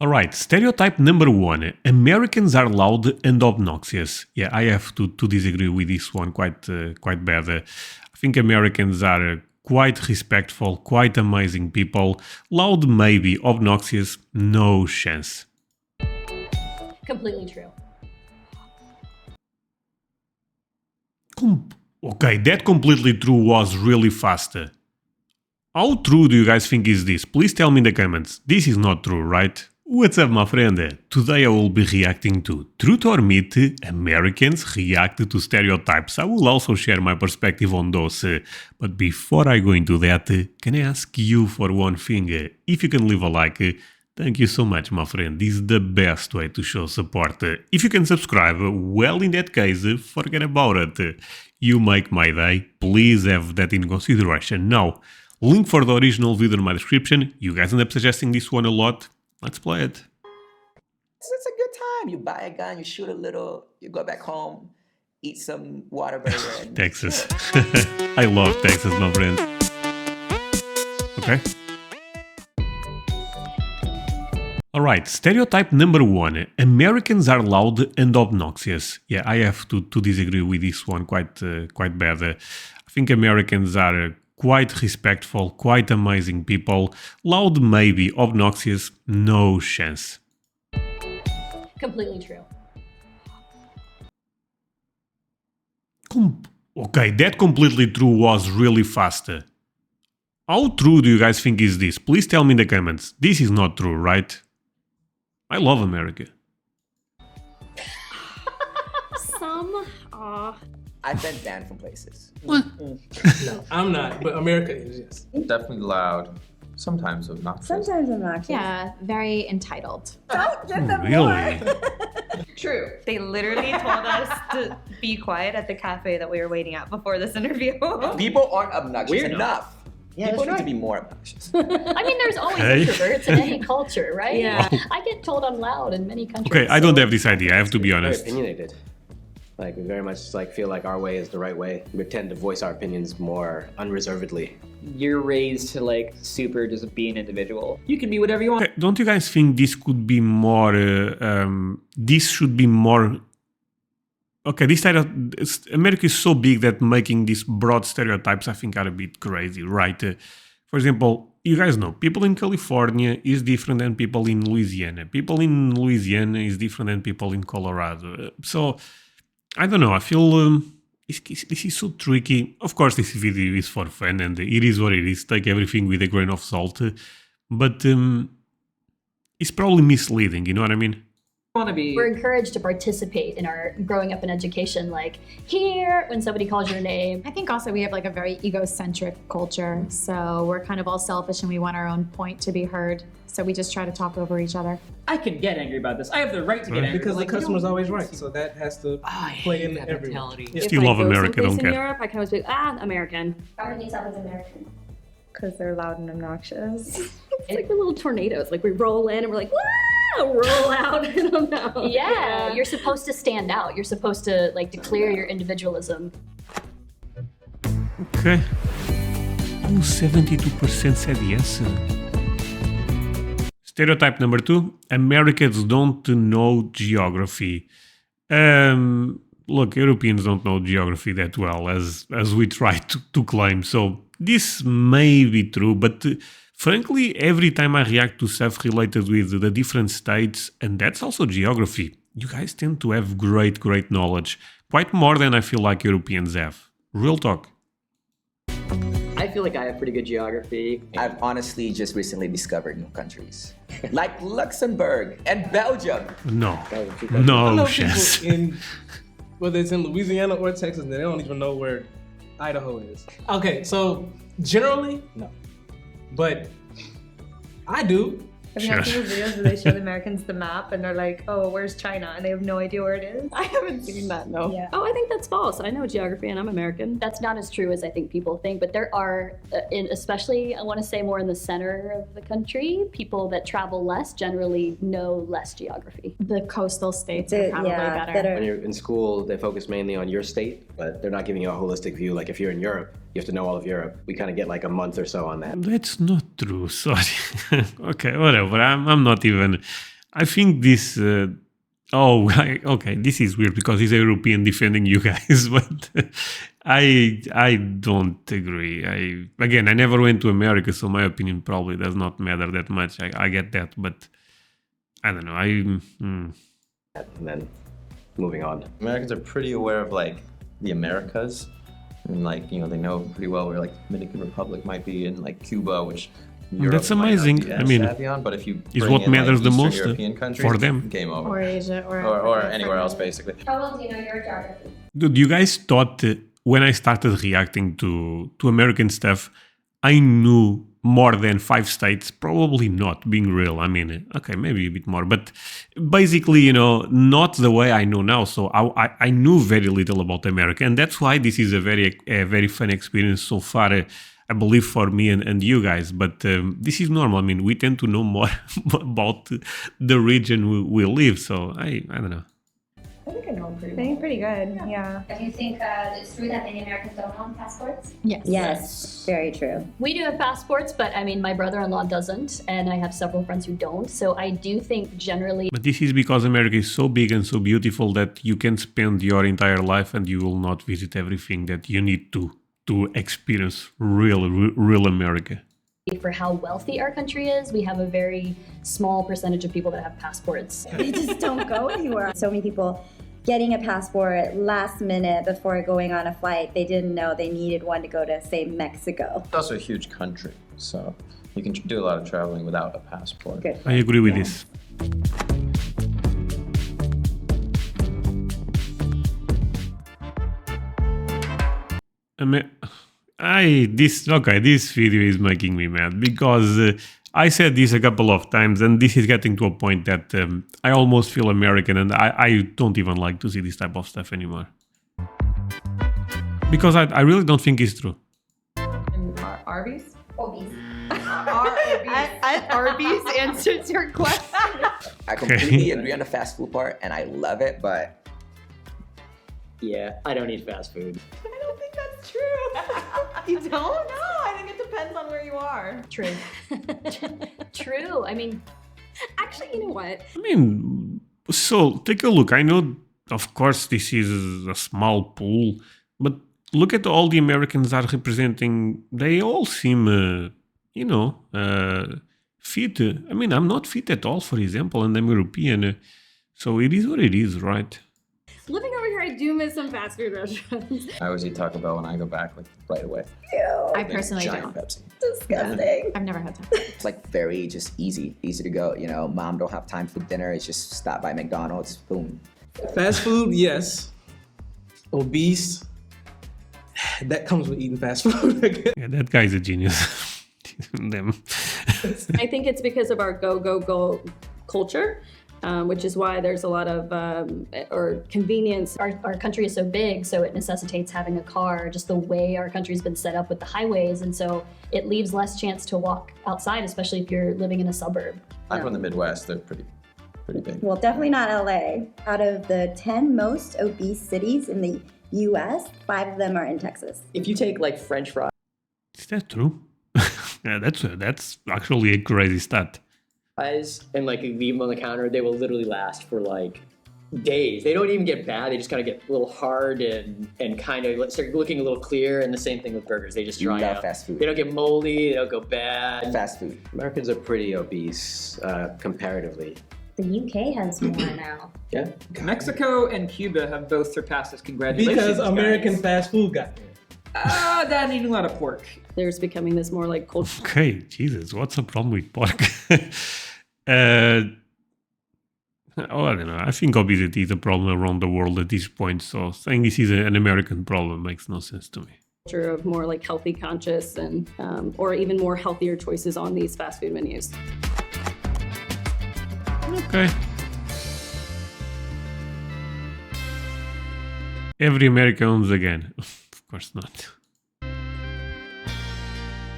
All right, stereotype number one. Americans are loud and obnoxious. Yeah, I have to disagree with this one quite bad. I think Americans are quite respectful, quite amazing people. Loud maybe, obnoxious, no chance. Completely true. Okay, that completely true was really fast. How true do you guys think is this? Please tell me in the comments. This is not true, right? What's up, my friend? Today I will be reacting to Truth or Myth, Americans react to stereotypes. I will also share my perspective on those. But before I go into that, can I ask you for one thing? If you can leave a like, thank you so much, my friend. This is the best way to show support. If you can subscribe, well, in that case, forget about it. You make my day. Please have that in consideration. Now, link for the original video in my description. You guys end up suggesting this one a lot. Let's play it. It's a good time. You buy a gun, you shoot a little, you go back home, eat some Whataburger. And Texas. I love Texas, my friend. Okay. Alright, stereotype number one. Americans are loud and obnoxious. Yeah, I have to disagree with this one quite bad. I think Americans are quite respectful, quite amazing people. Loud maybe, obnoxious, no chance. Completely true. Okay, that completely true was really fast. How true do you guys think is this? Please tell me in the comments. This is not true, right? I love America. Some are. I've been banned from places. What? No, I'm not, but America is, yes. Definitely loud. Sometimes obnoxious. Sometimes obnoxious. Yeah, very entitled. Don't give them Really? more. True. They literally told us to be quiet at the cafe that we were waiting at before this interview. People aren't obnoxious We're not. enough. Yeah, People that's need to right. be more obnoxious. I mean, there's always Hey. introverts in any culture, right? Yeah. I get told I'm loud in many countries. Okay, I don't so- have this idea, I have to be Very honest. opinionated. Like we very much feel like our way is the right way. We tend to voice our opinions more unreservedly. You're raised to like super just be an individual. You can be whatever you want. Okay, don't you guys think this could be more, this should be more... Okay, this side of America is so big that making these broad stereotypes I think are a bit crazy, right? For example, you guys know, people in California is different than people in Louisiana. People in Louisiana is different than people in Colorado. So, I don't know, I feel this is so tricky. Of course, this video is for fun and it is what it is. Take everything with a grain of salt. But it's probably misleading, you know what I mean? Want to be. We're encouraged to participate in our growing up in education, like here when somebody calls your name. I think also we have like a very egocentric culture. So we're kind of all selfish and we want our own point to be heard. So we just try to talk over each other. I can get angry about this. I have the right to get Right. angry. Because the Like, customer's you don't always need right, to. so that has to I play hate in that everyone. mentality. Yeah. Still love America, don't in care. Europe, I can always be American. Why would you tell as American? Because they're loud and obnoxious. It's like we're little tornadoes. Like we roll in and we're like, wow, roll out. I don't know. Yeah, you're supposed to stand out. You're supposed to like declare your individualism. Okay. Oh, 72% said yes. Stereotype number two, Americans don't know geography. Look, Europeans don't know geography that well as we try to claim. So this may be true, but frankly, every time I react to stuff related with the different states, and that's also geography, you guys tend to have great knowledge. Quite more than I feel like Europeans have. Real talk. I feel like I have pretty good geography. I've honestly just recently discovered new countries. Like Luxembourg and Belgium. No. I No know chance. people in, whether it's in Louisiana or Texas, they don't even know where Idaho is. Okay, so generally, no. But I do. Have you had Sure. those videos where they show the Americans the map and they're like, oh, where's China? And they have no idea where it is? I haven't seen that, no. Yeah. Oh, I think that's false. I know geography and I'm American. That's not as true as I think people think, but there are, especially I want to say more in the center of the country, people that travel less generally know less geography. The coastal states are probably better. When you're in school, they focus mainly on your state, but they're not giving you a holistic view. Like if you're in Europe, You have to know all of Europe. We kind of get like a month or so on that. That's not true. Sorry. Okay, whatever. I'm not even. I think this. Okay. This is weird because he's a European defending you guys, but I don't agree. I never went to America, so my opinion probably does not matter that much. I get that, but I don't know. And then moving on. Americans are pretty aware of like the Americas. And like, you know, they know pretty well where like Dominican Republic might be and like Cuba, which Europe That's might not amazing. be I as mean, savvy on, but if you is bring what in, matters like, the Eastern most European countries, for them. game over. Or Asia, Or anywhere else, basically. How well do you know your geography? Dude, you guys thought when I started reacting to American stuff, I knew more than 5 states? Probably not, being real. I mean, okay, maybe a bit more, but basically, you know, not the way I know now. So I knew very little about America, and that's why this is a very fun experience so far. I believe for me and you guys, but this is normal. I mean, we tend to know more about the region we live. So I don't know. I think I know pretty I well. think pretty good. Yeah. Do you think it's true that many Americans don't own passports? Yes. Yes, very true. We do have passports, but I mean, my brother-in-law doesn't, and I have several friends who don't. So I do think generally. But this is because America is so big and so beautiful that you can spend your entire life and you will not visit everything that you need to experience real America. For how wealthy our country is, we have a very small percentage of people that have passports. They just don't go anywhere. So many people getting a passport last minute before going on a flight. They didn't know they needed one to go to, say, Mexico. It's also a huge country, so you can do a lot of traveling without a passport. Good. I agree with this. This video is making me mad because I said this a couple of times, and this is getting to a point that I almost feel American, and I don't even like to see this type of stuff anymore. Because I really don't think it's true. Arby's? Obese. Arby's answers your question. I completely agree on the fast food part, and I love it, but Yeah, I don't eat fast food. I don't think that's true. You don't? No, I think it depends on where you are. True. True. I mean, Actually, you know what? I mean, so take a look. I know, of course, this is a small pool, but look at all the Americans are representing. They all seem, fit. I mean, I'm not fit at all, for example, and I'm European. So it is what it is, right? Living over here, I do miss some fast food restaurants. I always eat Taco Bell when I go back, like right away. I personally giant don't. Pepsi. Disgusting. I've never had time. It's like very just easy to go. You know, mom don't have time for dinner. It's just stop by McDonald's, boom. Fast food, yes. Obese, that comes with eating fast food. Yeah, that guy's a genius. Them. I think it's because of our go culture, which is why there's a lot of convenience. our country is so big, so it necessitates having a car, just the way our country's been set up with the highways. And so it leaves less chance to walk outside, especially if you're living in a suburb. I'm from the Midwest. They're pretty big. Well, definitely not LA. Out of the 10 most obese cities in the US, 5 of them are in Texas. If you take like French fries. Is that true? Yeah, that's actually a crazy stat. And like you leave them on the counter, they will literally last for like days. They don't even get bad. They just kind of get a little hard and kind of start looking a little clear. And the same thing with burgers. They just dry out. Fast food. They don't get moldy. They don't go bad. Fast food. Americans are pretty obese comparatively. The UK has more now. Yeah. Mexico and Cuba have both surpassed us. Congratulations. Because American guys. fast food got there. That needing a lot of pork. There's becoming this more like culture. Okay, Jesus, what's the problem with pork? I don't know. I think obesity is a problem around the world at this point. So saying this is an American problem makes no sense to me. Culture of more like healthy conscious and or even more healthier choices on these fast food menus. Okay. Every American owns again. Of course not.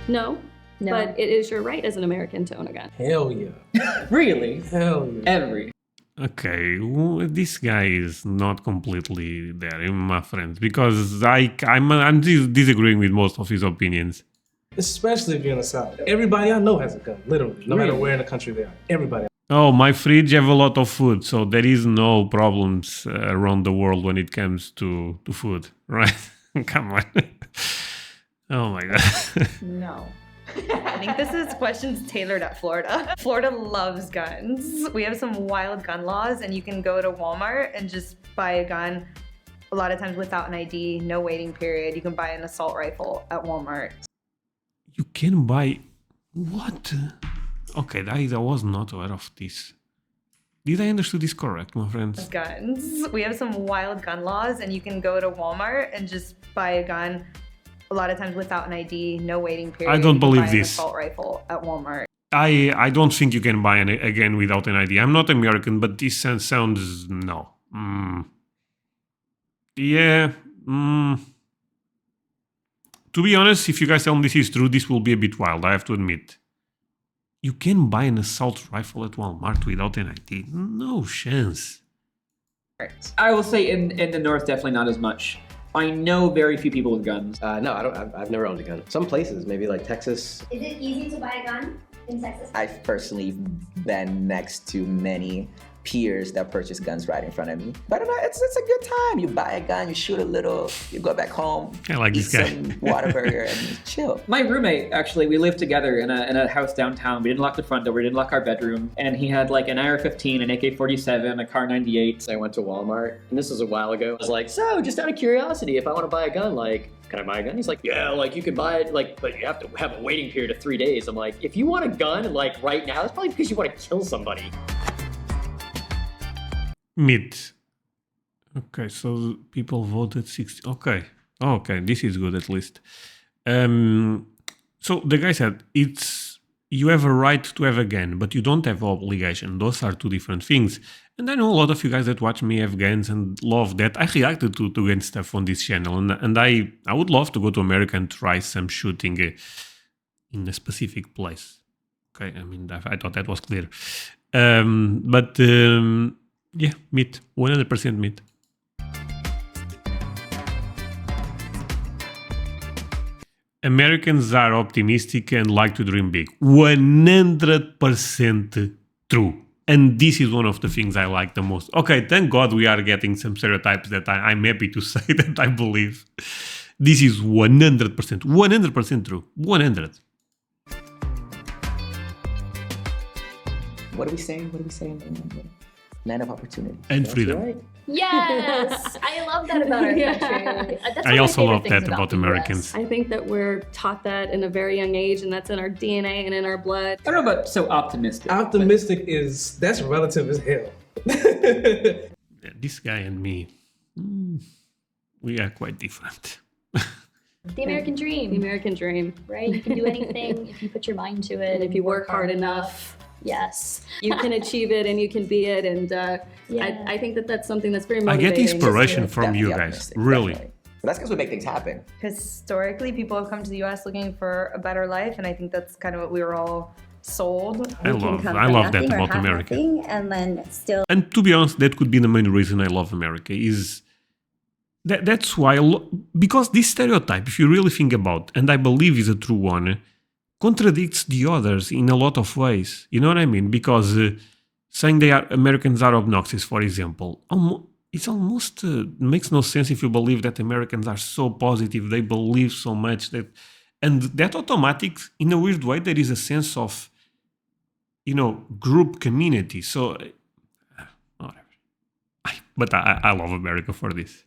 No, but it is your right as an American to own a gun. Hell yeah. Really? Hell yeah. Every. Okay, this guy is not completely there, my friends, because I'm disagreeing with most of his opinions. Especially if you're in the South. Everybody I know has a gun, literally. No matter where in the country they are. Everybody. Oh, my fridge have a lot of food, so there is no problems around the world when it comes to food, right? Come on. Oh my god. No. I think this is questions tailored at Florida. Florida loves guns. We have some wild gun laws, and you can go to Walmart and just buy a gun a lot of times without an ID, no waiting period. You can buy an assault rifle at Walmart. You can buy... What? Okay, I was not aware of this. Did I understand this correct, my friends? Guns. We have some wild gun laws, and you can go to Walmart and just buy a gun a lot of times without an ID, no waiting period. I don't You can believe buy an this. assault rifle at Walmart. I don't think you can buy a gun without an ID. I'm not American, but this sounds... no. Yeah. To be honest, if you guys tell me this is true, this will be a bit wild, I have to admit. You can buy an assault rifle at Walmart without an ID? No chance. I will say in the North, definitely not as much. I know very few people with guns. No, I don't. I've never owned a gun. Some places, maybe like Texas. Is it easy to buy a gun in Texas? I've personally been next to many peers that purchase guns right in front of me. But it's a good time. You buy a gun, you shoot a little, you go back home, I like eat this guy. some Whataburger and chill. My roommate, actually, we lived together in a house downtown. We didn't lock the front door, we didn't lock our bedroom. And he had like an AR-15, an AK-47, a Car 98. So I went to Walmart, and this was a while ago. I was like, so just out of curiosity, if I want to buy a gun, like, can I buy a gun? He's like, yeah, like you could buy it, like, but you have to have a waiting period of 3 days. I'm like, if you want a gun, like right now, that's probably because you want to kill somebody. Mid. Okay, so people voted 60. Okay. Okay, this is good at least. So the guy said you have a right to have a gun, but you don't have obligation. Those are two different things. And I know a lot of you guys that watch me have guns and love that. I reacted to gun stuff on this channel, and I would love to go to America and try some shooting in a specific place. Okay, I mean, I thought that was clear. Yeah, meat. 100% meat. Americans are optimistic and like to dream big. 100% true. And this is one of the things I like the most. Okay, thank God we are getting some stereotypes that I'm happy to say that I believe. This is 100% true. 100. What are we saying? Land of opportunity. And freedom. Right. Yes, I love that about our country. That's one I of my also favorite love things that about the Americans. I think that we're taught that in a very young age, and that's in our DNA and in our blood. I don't know about so optimistic. Optimistic that's relative as hell. Yeah, this guy and me, we are quite different. The American dream. The American dream. Right? You can do anything if you put your mind to it. And if you work hard enough. Yes. You can achieve it and you can be it. And Yeah. I think that that's something that's very I motivating. get inspiration from you Definitely guys. optimistic, Really. definitely. But that's because we make things happen. Historically, people have come to the U.S. looking for a better life, and I think that's kind of what we were all sold. I You can love come that from about nothing or America. have nothing and then still And to be honest, that could be the main reason I love America is that's why because this stereotype, if you really think about, and I believe is a true one, contradicts the others in a lot of ways. You know what I mean? Because saying Americans are obnoxious, for example, it almost makes no sense if you believe that Americans are so positive, they believe so much and that automatic, in a weird way, there is a sense of, group community. So, whatever. But I love America for this.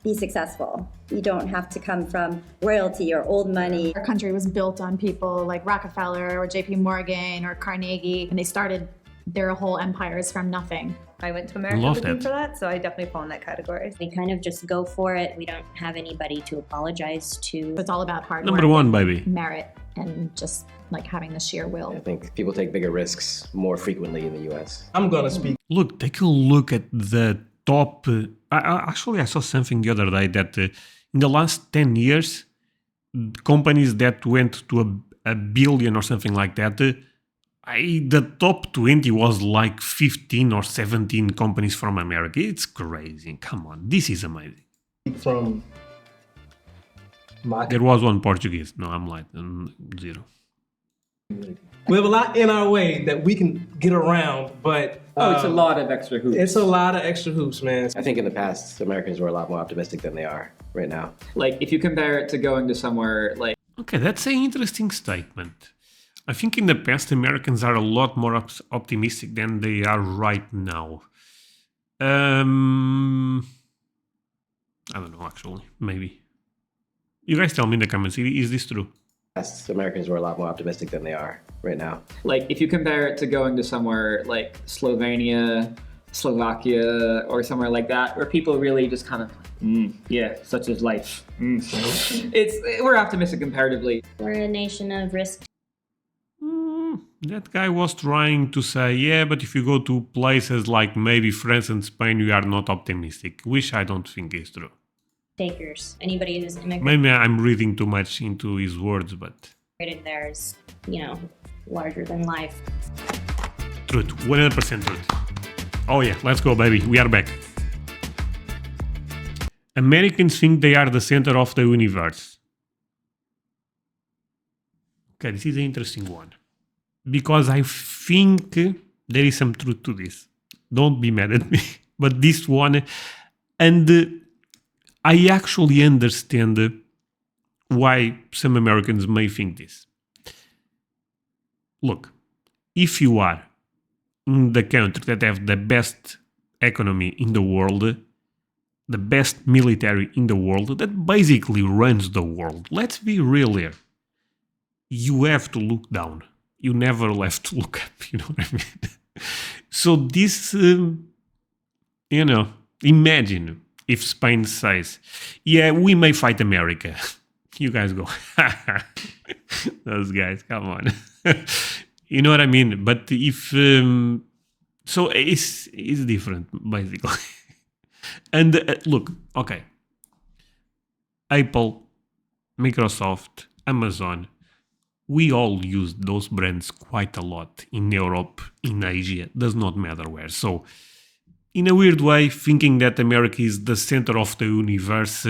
be successful. You don't have to come from royalty or old money. Our country was built on people like Rockefeller or JP Morgan or Carnegie, and they started their whole empires from nothing. I went to America looking for that, so I definitely fall in that category. We kind of just go for it. We don't have anybody to apologize to. It's all about hard Number work, one, baby. merit, and just like having the sheer will. I think people take bigger risks more frequently in the US. I'm gonna speak. Look, take a look at the top. Actually, I saw something the other day that in the last 10 years, companies that went to a billion or something like that, The top 20 was like 15 or 17 companies from America. It's crazy. Come on, this is amazing. From There was one Portuguese. No, I'm lying. 0. We have a lot in our way that we can get around, but it's a lot of extra hoops. It's a lot of extra hoops, man. I think in the past, Americans were a lot more optimistic than they are right now. Like, if you compare it to going to somewhere like... Okay, that's an interesting statement. I think in the past, Americans are a lot more optimistic than they are right now. I don't know, actually. Maybe. You guys tell me in the comments, is this true? Americans were a lot more optimistic than they are right now. Like, if you compare it to going to somewhere like Slovenia, Slovakia, or somewhere like that, where people really just kind of, yeah, such is life. We're optimistic comparatively. We're a nation of risk. That guy was trying to say, yeah, but if you go to places like maybe France and Spain, you are not optimistic, which I don't think is true. Takers. Anybody who's immigrated Maybe I'm reading too much into his words, but... there is, larger than life. Truth. 100% truth. Oh yeah, let's go, baby. We are back. Americans think they are the center of the universe. Okay, this is an interesting one. Because I think there is some truth to this. Don't be mad at me. But this one... And... I actually understand why some Americans may think this. Look, if you are in the country that have the best economy in the world, the best military in the world, that basically runs the world, let's be real here. You have to look down. You never have to look up, you know what I mean? So this, imagine... If Spain says, yeah, we may fight America. You guys go, those guys, come on. You know what I mean? But if, so it's different, basically. And look, okay. Apple, Microsoft, Amazon, we all use those brands quite a lot in Europe, in Asia, does not matter where. So, in a weird way, thinking that America is the center of the universe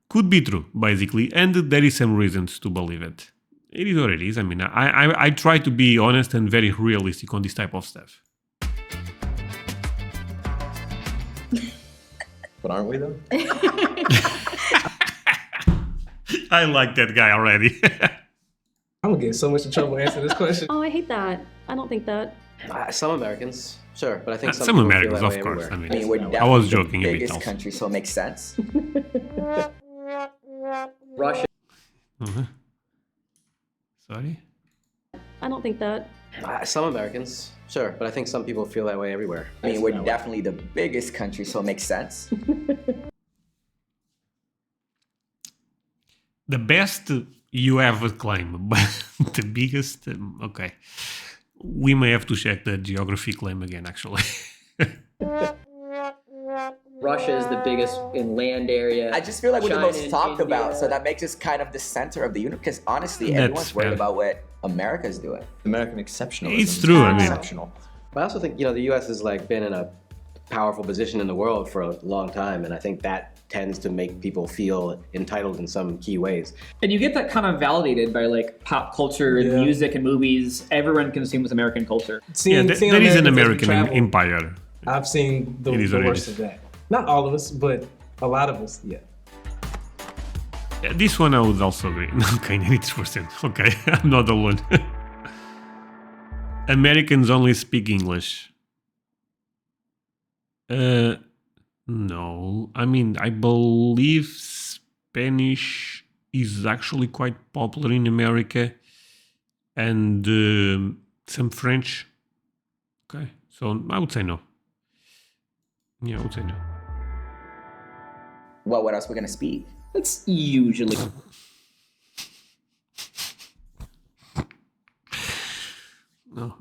could be true, basically, and there is some reasons to believe it. It is what it is. I mean, I try to be honest and very realistic on this type of stuff. But aren't we, though? I like that guy already. I'm gonna get so much in trouble answering this question. Oh, I hate that. I don't think that. Some Americans, sure, but I think some people Americans, feel of that way course. everywhere. we're I definitely was joking the a bit. biggest Also. country, so it makes sense. Russia. Sorry? I don't think that. Some Americans, sure, but I think some people feel that way everywhere. We're definitely the biggest country, so it makes sense. The best you have a claim, but the biggest, okay. We may have to check the geography claim again, actually. Russia is the biggest in land area. I just feel like we're the China most and talked India. about, so that makes us kind of the center of the universe. Because honestly, That's everyone's worried fair. about what America's doing. American exceptionalism. It's true, I mean. Exceptional. But I also think, the U.S. has been in a powerful position in the world for a long time, and I think that tends to make people feel entitled in some key ways. And you get that kind of validated by like pop culture and music and movies. Everyone consumes American culture. Seeing there is an Americans as we American travel, empire. I've seen the It is what it worst is. of that. Not all of us, but a lot of us, yeah. Yeah, this one I would also agree. Okay, 90%. Okay, I'm not alone. Americans only speak English. No. I mean, I believe Spanish is actually quite popular in America. And some French. Okay, so I would say no. Yeah, I would say no. Well, what else we're gonna speak? That's usually. No.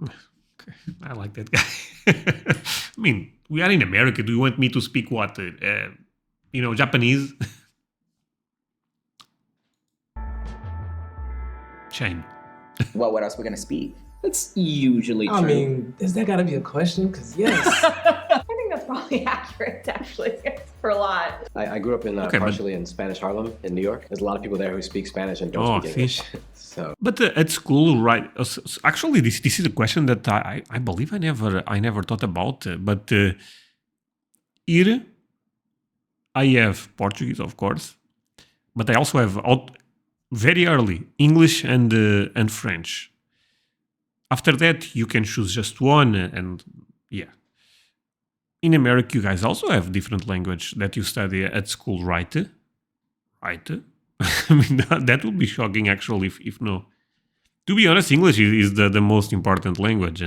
Okay. I like that guy. I mean, we are in America. Do you want me to speak what? Japanese? Shame. What else we're gonna speak? That's usually true. I mean, is that gotta be a question? Because yes. I think that's probably accurate, actually, for a lot. I grew up in partially in Spanish Harlem in New York. There's a lot of people there who speak Spanish and don't speak English. So, but at school, right? Actually, this is a question that I believe I never thought about. But here, I have Portuguese, of course, but I also have very early English and French. After that, you can choose just one, and yeah. In America, you guys also have different language that you study at school, right? Right? I mean, that would be shocking, actually, if no. To be honest, English is the most important language,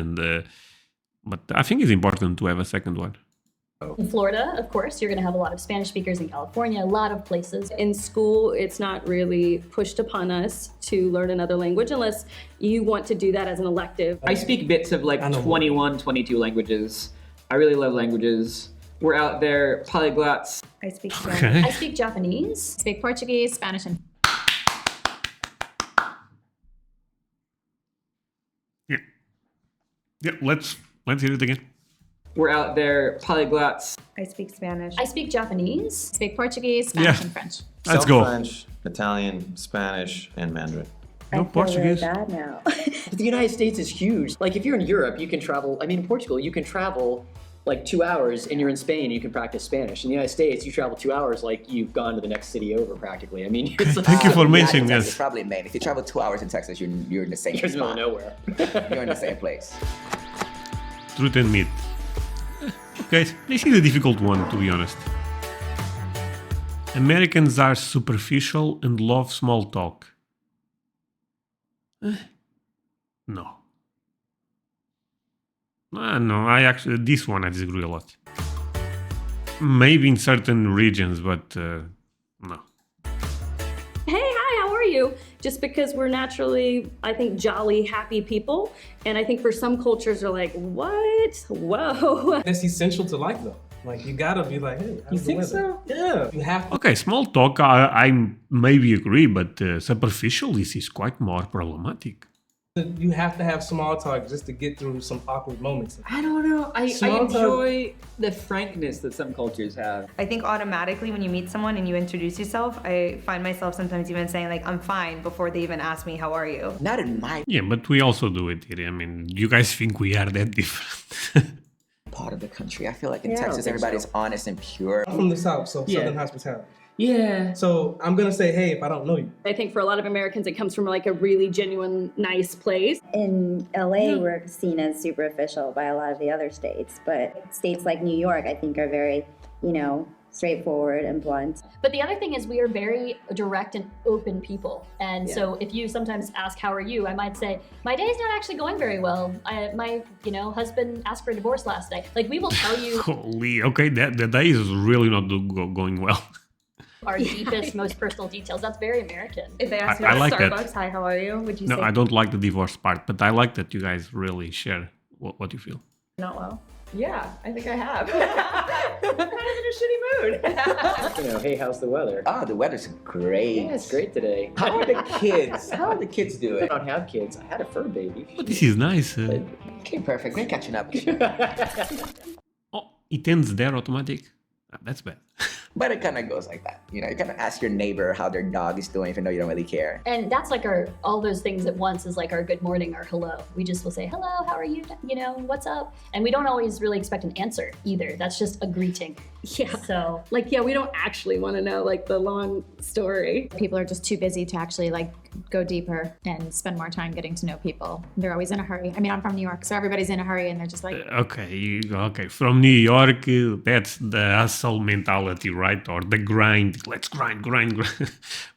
but I think it's important to have a second one. In Florida, of course, you're going to have a lot of Spanish speakers. In California, a lot of places. In school, it's not really pushed upon us to learn another language unless you want to do that as an elective. I speak bits of like 21, 22 languages. I really love languages. We're out there polyglots. I speak Spanish. Okay. I speak Japanese. I speak Portuguese, Spanish, and Yeah, let's hear it again. We're out there polyglots. I speak Spanish. I speak Japanese. I speak Portuguese, Spanish, and French. Let's go. French, Italian, Spanish, and Mandarin. I feel Portuguese. really bad now. The United States is huge. Like if you're in Europe, you can travel. I mean, in Portugal, you can travel like 2 hours, and you're in Spain, you can practice Spanish. In the United States, you travel 2 hours, like you've gone to the next city over practically. I mean, it's Thank you for mentioning Texas, this. probably Maine. If you travel 2 hours in Texas, you're in the same You're in the middle of spot. nowhere. You're in the same place. Truth and myth. Okay, this is a difficult one, to be honest. Americans are superficial and love small talk. No. No, this one I disagree a lot. Maybe in certain regions, but no. Hey, hi, how are you? Just because we're naturally, I think, jolly, happy people. And I think for some cultures are like, what? Whoa. That's essential to life, though. Like, you gotta be like, hey, how's You the think weather? so? Yeah, you have to. Okay, small talk, I maybe agree, but superficial, this is quite more problematic. You have to have small talk just to get through some awkward moments. I don't know. I Small talk- enjoy the frankness that some cultures have. I think automatically when you meet someone and you introduce yourself, I find myself sometimes even saying like, I'm fine before they even ask me, how are you? Not in my Yeah, but we also do it here. I mean, you guys think we are that different. part of the country. I feel like in Yeah, I don't Texas, think everybody's so. honest and pure. I'm from the South, so Yeah. Southern hospitality. Yeah. So I'm gonna say, hey, if I don't know you. I think for a lot of Americans, it comes from like a really genuine, nice place. In LA, we're seen as superficial by a lot of the other states, but states like New York, I think, are very, straightforward and blunt. But the other thing is we are very direct and open people. And so if you sometimes ask, how are you? I might say, my day's not actually going very well. My husband asked for a divorce last night. Like we will tell you Holy, okay, that day is really not going well. our deepest, most personal details. That's very American. If they ask you I at like that. Starbucks, hi, how are you? Would you No, say I don't like the divorce part, but I like that you guys really share what you feel. not well? Yeah, I think I have. I'm kind of in a shitty mood. Hey, how's the weather? Ah, the weather's great. Yeah, it's great today. How are the kids? How are the kids I doing? don't have kids. I had a fur baby. But this is nice. Okay, perfect. We're catching up. Oh, it ends there automatic? That's bad. But it kind of goes like that. You kind of ask your neighbor how their dog is doing, even though you don't really care. And that's like all those things at once is like our good morning, our hello. We just will say, hello, how are you? What's up? And we don't always really expect an answer either. That's just a greeting. Yeah. So we don't actually want to know like the long story. People are just too busy to actually go deeper and spend more time getting to know people. They're always in a hurry. I mean, I'm from New York, so everybody's in a hurry and they're just like... Okay. From New York, that's the hustle mentality, right? Or the grind. Let's grind.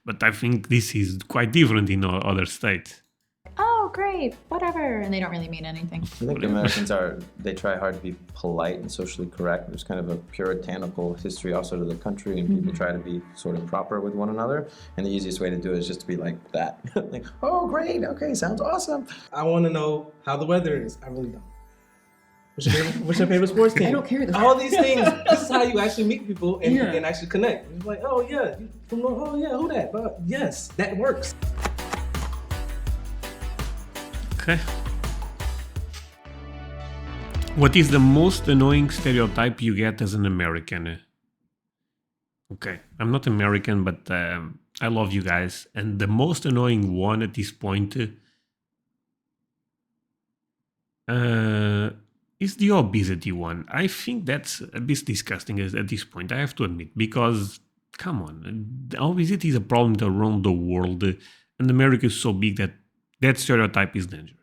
But I think this is quite different in other states. Oh, great, whatever. And they don't really mean anything. I think Americans they try hard to be polite and socially correct. There's kind of a puritanical history also to the country, and people try to be sort of proper with one another. And the easiest way to do it is just to be like that. Like, oh, great, okay, sounds awesome. I want to know how the weather is. I really don't. What's your favorite sports team? I don't care. All these things. This is how you actually meet people and actually connect. It's like, oh yeah, who that? Yes, that works. Okay. What is the most annoying stereotype you get as an American? Okay, I'm not American, but I love you guys. And the most annoying one at this point is the obesity one. I think that's a bit disgusting at this point, I have to admit, because, come on, obesity is a problem around the world, and America is so big that that stereotype is dangerous.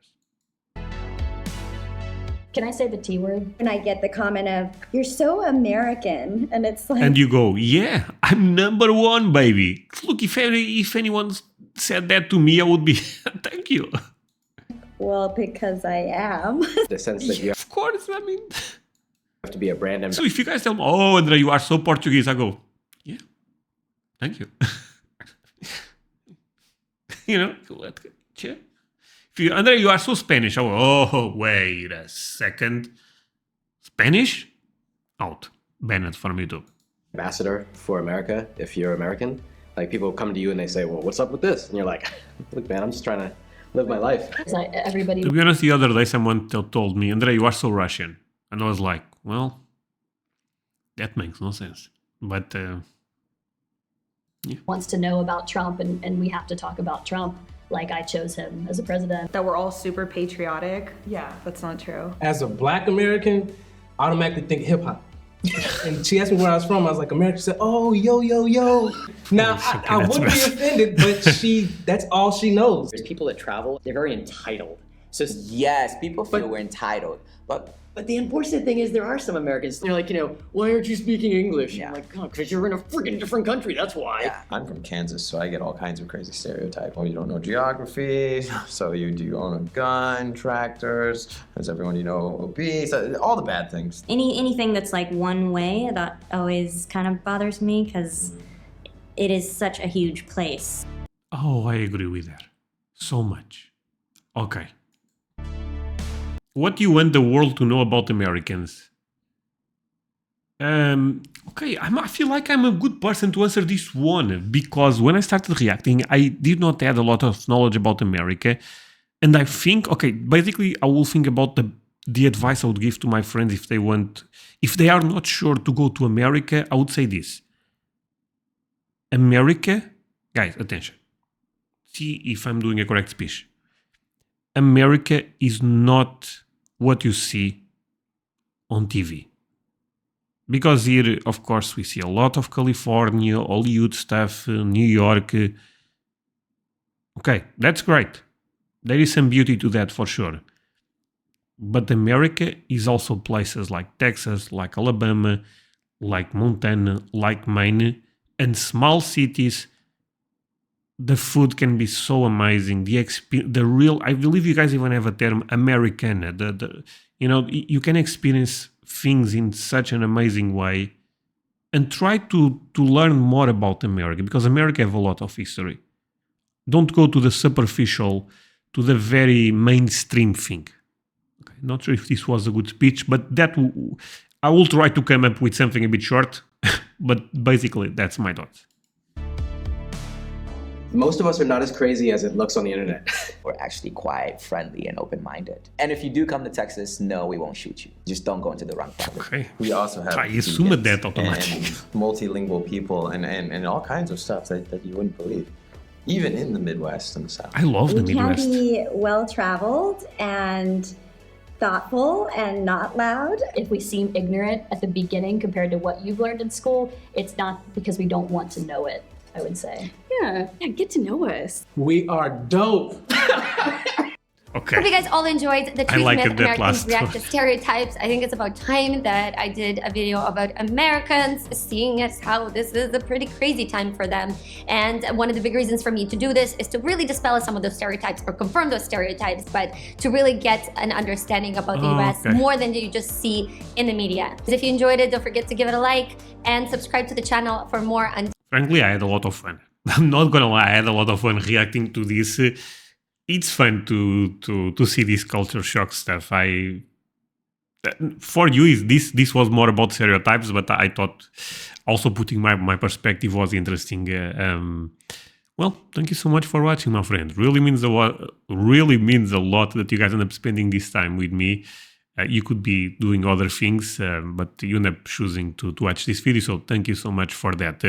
Can I say the T word? And I get the comment of, you're so American. And it's like... And you go, yeah, I'm number one, baby. Look, if anyone said that to me, I would be, thank you. Well, because I am. The sense that you Of course, I mean... have to be a brand ambassador. So if you guys tell me, oh, André, you are so Portuguese, I go, yeah, thank you. You know, cheer. If you, André, you are so Spanish, I go, oh, wait a second. Spanish? Out. Banned from YouTube. Ambassador for America, if you're American. Like, people come to you and they say, well, what's up with this? And you're like, look, man, I'm just trying to live my life. Everybody. To be honest, the other day someone told me, André, you are so Russian. And I was like, well, that makes no sense. But, yeah. Wants to know about Trump, and we have to talk about Trump like I chose him as a president. That we're all super patriotic. Yeah, that's not true. As a Black American, I automatically think hip hop. And she asked me where I was from. I was like, America. She said, oh, yo, yo, yo. Now, Okay, I wouldn't be offended, but that's all she knows. There's people that travel, they're very entitled. So Yes, people feel we're entitled. But the unfortunate thing is there are some Americans, they're like, why aren't you speaking English? I'm like, oh, because you're in a freaking different country, that's why. Yeah. I'm from Kansas, so I get all kinds of crazy stereotypes. Oh, you don't know geography, so do you own a gun, tractors, is everyone you know obese, all the bad things. Anything that's like one way, that always kind of bothers me because it is such a huge place. Oh, I agree with that. So much. Okay. What do you want the world to know about Americans? Okay, I feel like I'm a good person to answer this one, because when I started reacting, I did not have a lot of knowledge about America. And I think, okay, basically I will think about the advice I would give to my friends if they are not sure to go to America. I would say this. America, guys, attention. See if I'm doing a correct speech. America is not what you see on TV. Because here, of course, we see a lot of California, Hollywood stuff, New York. Okay, that's great. There is some beauty to that for sure. But America is also places like Texas, like Alabama, like Montana, like Maine, and small cities. The food can be so amazing. The real, I believe you guys even have a term, Americana. You can experience things in such an amazing way, and try to learn more about America, because America have a lot of history. Don't go to the superficial, to the very mainstream thing. Okay, not sure if this was a good speech, but I will try to come up with something a bit short, but basically that's my thoughts. Most of us are not as crazy as it looks on the internet. We're actually quite friendly and open-minded. And if you do come to Texas, no, we won't shoot you. Just don't go into the wrong property. Okay. We also have multilingual people and all kinds of stuff that you wouldn't believe. Even in the Midwest and the South. I love the Midwest. We can be well-traveled and thoughtful and not loud. If we seem ignorant at the beginning compared to what you've learned in school, it's not because we don't want to know it, I would say. Yeah, get to know us. We are dope. Okay. Hope you guys all enjoyed the Truth like Myth that Americans last React to one. Stereotypes. I think it's about time that I did a video about Americans, seeing as how this is a pretty crazy time for them. And one of the big reasons for me to do this is to really dispel some of those stereotypes or confirm those stereotypes, but to really get an understanding about the US okay. more than you just see in the media. If you enjoyed it, don't forget to give it a like and subscribe to the channel for more. Frankly, I had a lot of fun. I'm not gonna lie, I had a lot of fun reacting to this. It's fun to see this culture shock stuff. For you, this was more about stereotypes, but I thought also putting my perspective was interesting. Well, thank you so much for watching, my friend. Really means a lot. Really means a lot that you guys end up spending this time with me. You could be doing other things, but you end up choosing to watch this video, so thank you so much for that.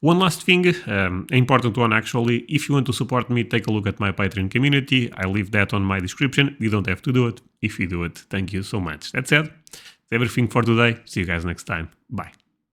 One last thing, important one actually, if you want to support me, take a look at my Patreon community. I leave that on my description. You don't have to do it. If you do it, thank you so much. That's it. That's everything for today. See you guys next time. Bye.